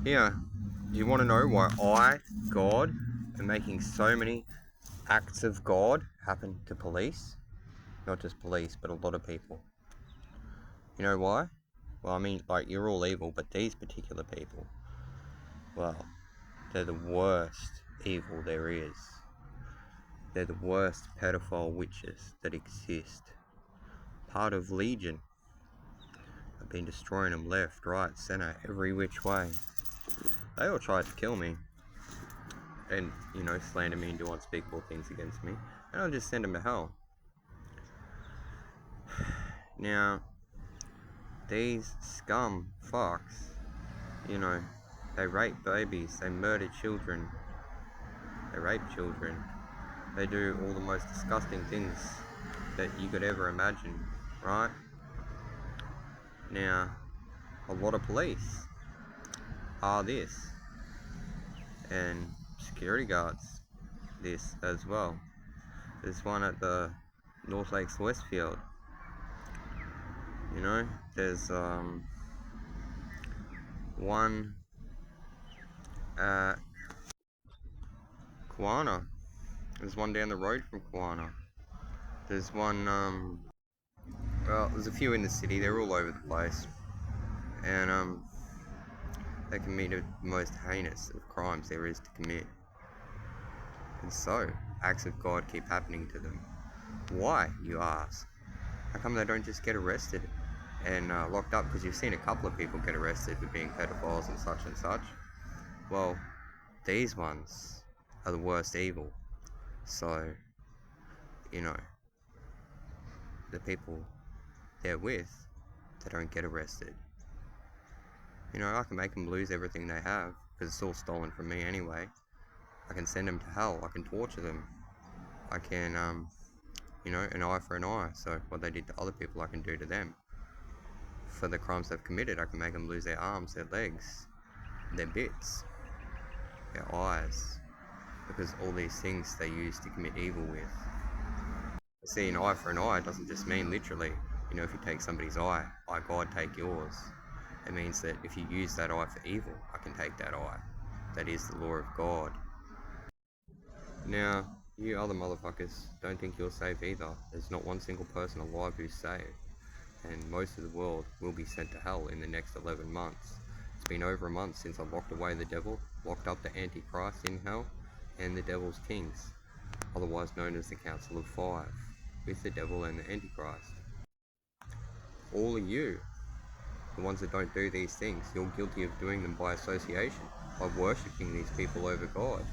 Here, do you want to know why I, God, am making so many acts of God happen to police? Not just police, but a lot of people. You know why? Well, I mean, like, you're all evil, but these particular people, well, they're the worst evil there is. They're the worst pedophile witches that exist. Part of Legion. I've been destroying them left, right, center, every which way. They all tried to kill me and, slander me and do unspeakable things against me. And I'll just send them to hell. Now, these scum fucks, they rape babies, they murder children, they rape children, they do all the most disgusting things that you could ever imagine, right? Now, a lot of police are this, and security guards this as well. There's one at the North Lakes Westfield. There's one at Kawana. There's one down the road from Kawana. There's one, well, there's a few in the city. They're all over the place, and they commit the most heinous of crimes there is to commit. And so, acts of God keep happening to them. Why, you ask? How come they don't just get arrested and locked up? Because you've seen a couple of people get arrested for being pedophiles and such and such. Well, these ones are the worst evil. So, the people they're with, they don't get arrested. I can make them lose everything they have, because it's all stolen from me anyway. I can send them to hell. I can torture them. I can, an eye for an eye. So what they did to other people, I can do to them. For the crimes they've committed, I can make them lose their arms, their legs, their bits, their eyes. Because all these things they use to commit evil with. See, an eye for an eye doesn't just mean literally, if you take somebody's eye, I, God, take yours. It means that if you use that eye for evil, I can take that eye. That is the law of God. Now, you other motherfuckers don't think you're safe either. There's not one single person alive who's safe. And most of the world will be sent to hell in the next 11 months. It's been over a month since I locked away the devil, locked up the Antichrist in hell, and the devil's kings, otherwise known as the Council of Five, with the devil and the Antichrist. All of you, the ones that don't do these things, you're guilty of doing them by association, by worshipping these people over God.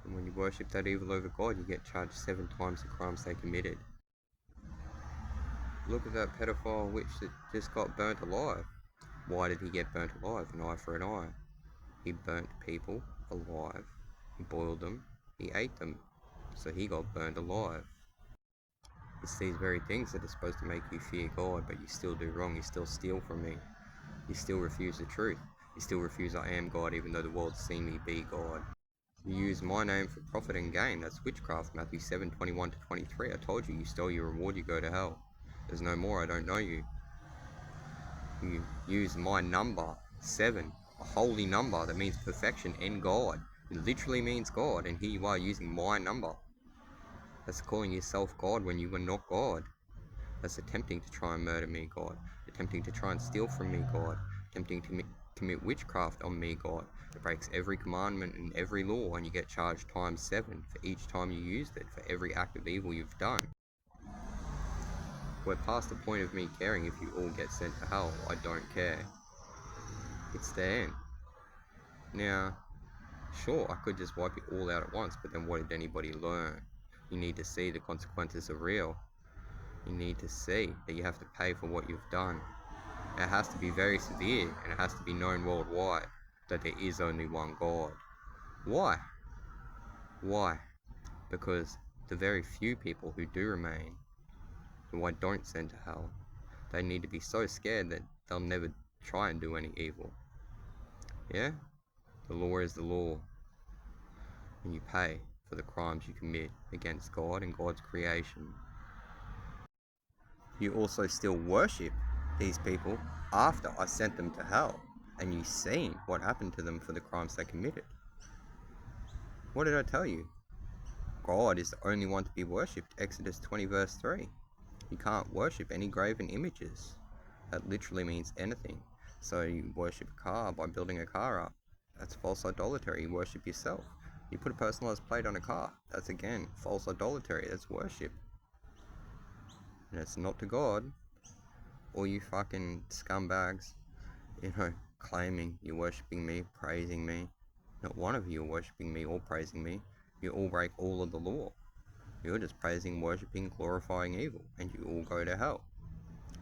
And when you worship that evil over God, you get charged 7 times the crimes they committed. Look at that pedophile witch that just got burnt alive. Why did he get burnt alive? An eye for an eye. He burnt people alive. He boiled them. He ate them. So he got burnt alive. It's these very things that are supposed to make you fear God, but you still do wrong. You still steal from me. You still refuse the truth. You still refuse I am God, even though the world's seen me be God. You use my name for profit and gain. That's witchcraft. Matthew 7:21-23. I told you, you stole your reward, you go to hell. There's no more, I don't know you. You use my number, 7, a holy number that means perfection and God. It literally means God, and here you are using my number. That's calling yourself God when you were not God. That's attempting to try and murder me, God. Attempting to try and steal from me, God. Attempting to commit witchcraft on me, God. It breaks every commandment and every law, and you get charged times 7 for each time you used it, for every act of evil you've done. We're past the point of me caring if you all get sent to hell. I don't care. It's the end. Now, sure, I could just wipe it all out at once, but then what did anybody learn? You need to see the consequences are real. You need to see that you have to pay for what you've done. It has to be very severe, and it has to be known worldwide that there is only one God. Why? Why? Because the very few people who do remain, who I don't send to hell, they need to be so scared that they'll never try and do any evil. Yeah? The law is the law. And you pay for the crimes you commit against God and God's creation. You also still worship these people after I sent them to hell. and you've seen what happened to them for the crimes they committed. What did I tell you? God is the only one to be worshipped. Exodus 20 verse 3. You can't worship any graven images. That literally means anything. So you worship a car by building a car up. That's false idolatry. You worship yourself. You put a personalized plate on a car. That's again false idolatry. That's worship. And it's not to God. All you fucking scumbags, claiming you're worshipping me, praising me. Not one of you are worshipping me or praising me. You all break all of the law. You're just praising, worshipping, glorifying evil, and you all go to hell.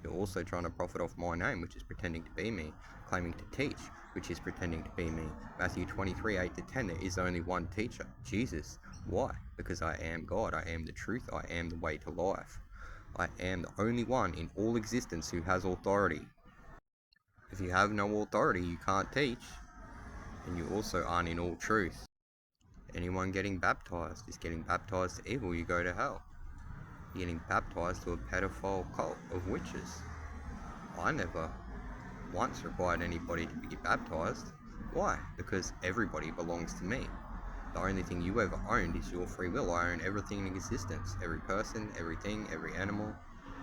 You're also trying to profit off my name, which is pretending to be me, claiming to teach, which is pretending to be me. Matthew 23, 8-10, there is only one teacher, Jesus. Why? Because I am God, I am the truth, I am the way to life. I am the only one in all existence who has authority. If you have no authority, you can't teach, and you also aren't in all truth. Anyone getting baptized is getting baptized to evil, you go to hell. You're getting baptized to a pedophile cult of witches. I never once required anybody to be baptized. Why? Because everybody belongs to me. The only thing you ever owned is your free will. I own everything in existence. Every person, everything, every animal,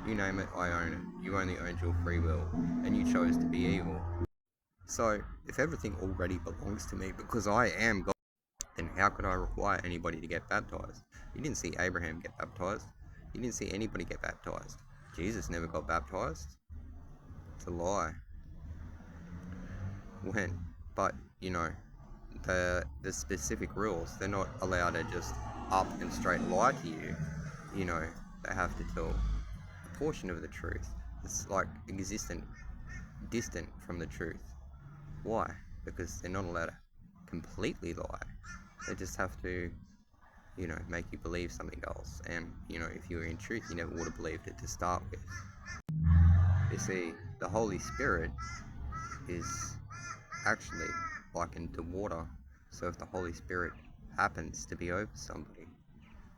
you name it, I own it. You only owned your free will, and you chose to be evil. So, if everything already belongs to me because I am God, then how could I require anybody to get baptized? You didn't see Abraham get baptized. You didn't see anybody get baptized. Jesus never got baptized. It's a lie. But the specific rules, they're not allowed to just up and straight lie to you. They have to tell a portion of the truth. It's like distant from the truth. Why? Because they're not allowed to completely lie. They just have to, make you believe something else. And, if you were in truth, you never would have believed it to start with. You see, the Holy Spirit is actually likened to water. So if the Holy Spirit happens to be over somebody,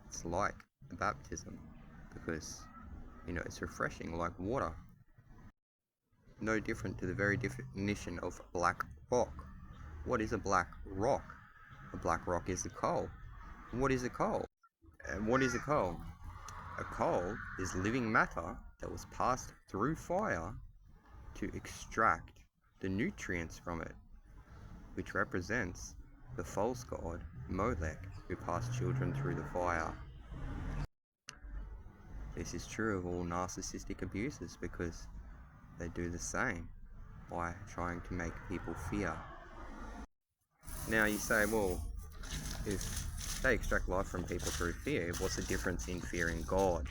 it's like a baptism, because it's refreshing like water. No different to the very definition of black rock. What is a black rock? A black rock is a coal. What is a coal? And what is a coal? A coal is living matter that was passed through fire to extract the nutrients from it, which represents the false god Molech, who passed children through the fire. This is true of all narcissistic abusers, because they do the same by trying to make people fear. Now you say, well, if they extract life from people through fear, what's the difference in fearing God?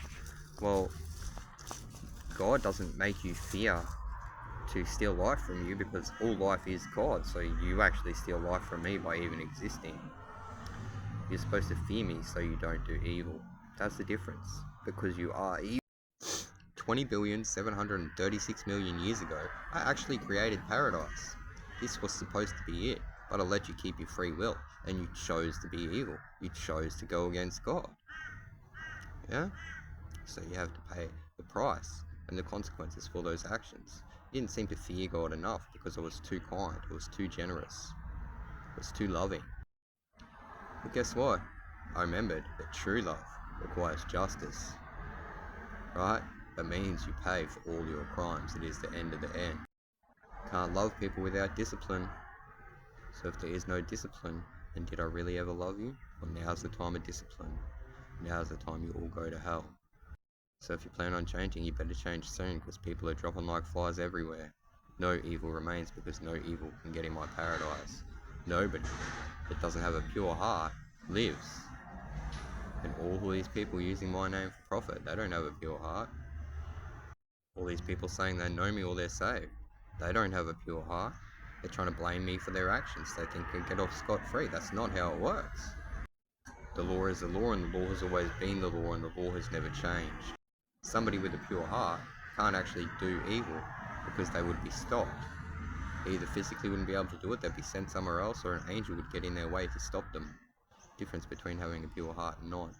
Well, God doesn't make you fear to steal life from you, because all life is God, so you actually steal life from me by even existing. You're supposed to fear me so you don't do evil. That's the difference, because you are evil. 20,736,000,000 years ago, I actually created paradise. This was supposed to be it, but I let you keep your free will, and you chose to be evil. You chose to go against God. Yeah? So you have to pay the price and the consequences for those actions. You didn't seem to fear God enough because I was too kind, I was too generous, I was too loving. But guess what? I remembered that true love requires justice. Right? That means you pay for all your crimes. It is the end of the end. Can't love people without discipline. So if there is no discipline, then did I really ever love you? Well, now's the time of discipline. Now's the time you all go to hell. So if you plan on changing, you better change soon, because people are dropping like flies everywhere. No evil remains, because no evil can get in my paradise. Nobody that doesn't have a pure heart lives. And all these people using my name for profit, they don't have a pure heart. All these people saying they know me or they're saved, they don't have a pure heart. They're trying to blame me for their actions. They think they can get off scot-free. That's not how it works. The law is the law, and the law has always been the law, and the law has never changed. Somebody with a pure heart can't actually do evil, because they would be stopped. They either physically wouldn't be able to do it, they'd be sent somewhere else, or an angel would get in their way to stop them. Difference between having a pure heart and not.